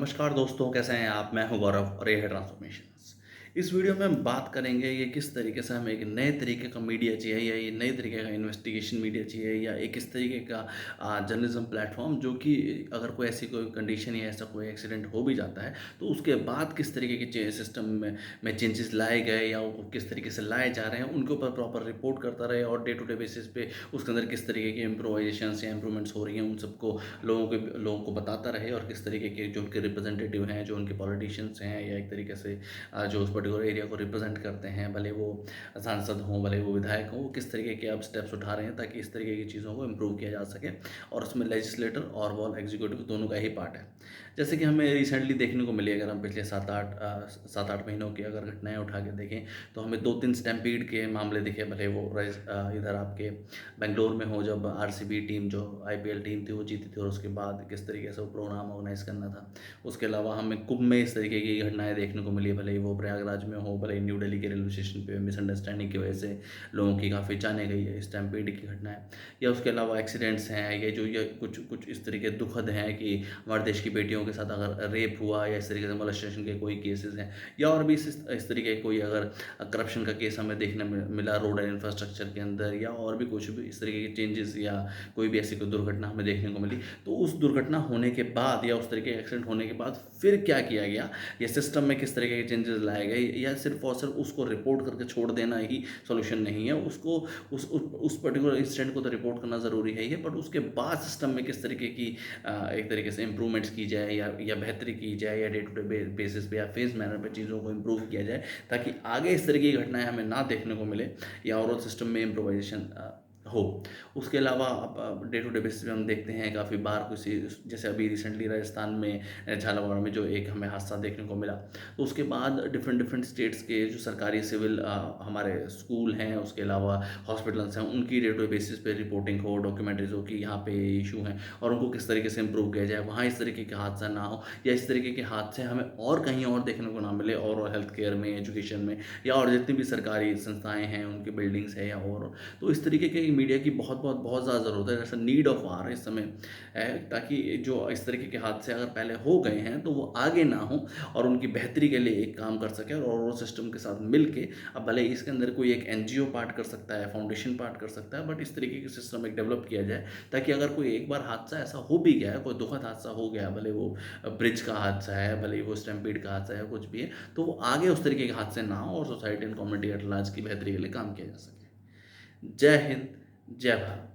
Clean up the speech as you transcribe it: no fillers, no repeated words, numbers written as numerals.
नमस्कार दोस्तों, कैसे हैं आप? मैं हूं गौरव और ये है ट्रांसफॉर्मेशंस। इस वीडियो में हम बात करेंगे ये किस तरीके से हमें एक नए तरीके का मीडिया चाहिए या ये नए तरीके का इन्वेस्टिगेशन मीडिया चाहिए या एक इस तरीके का जर्नलिज्म प्लेटफॉर्म जो कि अगर कोई ऐसी कोई कंडीशन या ऐसा कोई एक्सीडेंट हो भी जाता है तो उसके बाद किस तरीके के सिस्टम में चेंजेस लाए गए या वो किस तरीके से लाए जा रहे हैं उनके ऊपर प्रॉपर रिपोर्ट करता रहे और डे टू डे बेसिस पे उसके अंदर किस तरीके की इम्प्रोवाइजेशन या इम्प्रूवमेंट्स हो रही हैं उन सबको लोगों को बताता रहे और किस तरीके के जो उनके रिप्रेजेंटेटिव हैं, जो उनके पॉलिटिशियंस हैं या एक तरीके से जो उस पर्टिकुलर एरिया को रिप्रेजेंट करते हैं, भले वो सांसद हों, भले वो विधायक हों, वो किस तरीके के अब स्टेप्स उठा रहे हैं ताकि इस तरीके की चीज़ों को इम्प्रूव किया जा सके और उसमें लेजिस्लेटर और वो एग्जीक्यूटिव दोनों का ही पार्ट है। जैसे कि हमें रिसेंटली देखने को मिली, अगर हम पिछले 7-8 महीनों की अगर घटनाएँ उठा के देखें, तो हमें 2-3 स्टैम्पीड के मामले दिखे, भले वो इधर आपके बेंगलोर में हो, जब आरसीबी टीम जो आईपीएल टीम थी वो जीती थी और उसके बाद किस तरीके से वो प्रोग्राम ऑर्गेनाइज़ करना था। उसके अलावा हमें कुंभ में इस तरीके की घटनाएँ देखने को मिली, भले ही वो प्रयागराज में हो, भले ही न्यू दिल्ली के रेलवे स्टेशन पे मिसअंडरस्टैंडिंग की वजह से लोगों की काफ़ी जानें गई है, स्टैम्पीड की घटनाएँ। या उसके अलावा एक्सीडेंट्स हैं, ये कुछ कुछ इस तरीके दुखद हैं कि हमारे देश की बेटियों के साथ अगर रेप हुआ या इस तरीके से मोलेस्टेशन के कोई केसेज़ हैं या और भी इस तरीके कोई अगर करप्शन का केस हमें देखने मिला रोड एंड इंफ्रास्ट्रक्चर के अंदर या और भी कुछ भी इस तरीके के चेंजेस या कोई भी ऐसी कोई दुर्घटना हमें देखने को मिली, तो उस दुर्घटना होने के बाद या उस तरीके के एक्सीडेंट होने के बाद फिर क्या किया गया या सिस्टम में किस तरीके के चेंजेस लाए गए या सिर्फ और सिर्फ उसको रिपोर्ट करके छोड़ देना ही सॉल्यूशन नहीं है। उसको उस पर्टिकुलर इंसिडेंट को तो रिपोर्ट करना ज़रूरी है ही है, बट उसके बाद सिस्टम में किस तरीके की एक तरीके से इम्प्रूवमेंट्स की जाए या बेहतरी की जाए या डे टू डे बेसिस पे या फेज़ मैनर पे चीज़ों को इम्प्रूव किया जाए ताकि आगे इस तरह की घटनाएँ हमें ना देखने को मिले या ओवरऑल सिस्टम में इम्प्रोवाइज़ेशन हो। उसके अलावा अब डे टू डे बेसिस पे हम देखते हैं काफ़ी बार किसी, जैसे अभी रिसेंटली राजस्थान में झालावाड़ में जो एक हमें हादसा देखने को मिला, तो उसके बाद डिफरेंट डिफरेंट स्टेट्स के जो सरकारी सिविल हमारे स्कूल हैं, उसके अलावा हॉस्पिटल्स हैं, उनकी डे टू डे बेसिस पे रिपोर्टिंग हो, डॉक्यूमेंट्रीज़ हो कि यहाँ पे इशू हैं और उनको किस तरीके से इम्प्रूव किया जाए, वहाँ इस तरीके के हादसा ना हो या इस तरीके के हादसे हमें और कहीं और देखने को ना मिले और हेल्थ केयर में, एजुकेशन में या और जितनी भी सरकारी संस्थाएँ हैं, उनकी बिल्डिंग्स है या और। तो इस तरीके के मीडिया की बहुत ज़्यादा ज़रूरत है, जैसे नीड ऑफ आवर इस समय है, ताकि जो इस तरीके के हादसे अगर पहले हो गए हैं तो वो आगे ना हो और उनकी बेहतरी के लिए एक काम कर सकें और वो सिस्टम के साथ मिल के, अब भले ही इसके अंदर कोई एक एनजीओ पार्ट कर सकता है, फाउंडेशन पार्ट कर सकता है, बट इस तरीके के सिस्टम एक डेवलप किया जाए ताकि अगर कोई एक बार हादसा ऐसा हो भी गया है, कोई दुखद हादसा हो गया, भले वो ब्रिज का हादसा है, भले ही वो स्टैम्पीड का हादसा है, कुछ भी है, तो वो आगे उस तरीके के हादसे ना हो और society and community at large की बेहतरी के लिए काम किया जा सके। जय हिंद, जय भारत।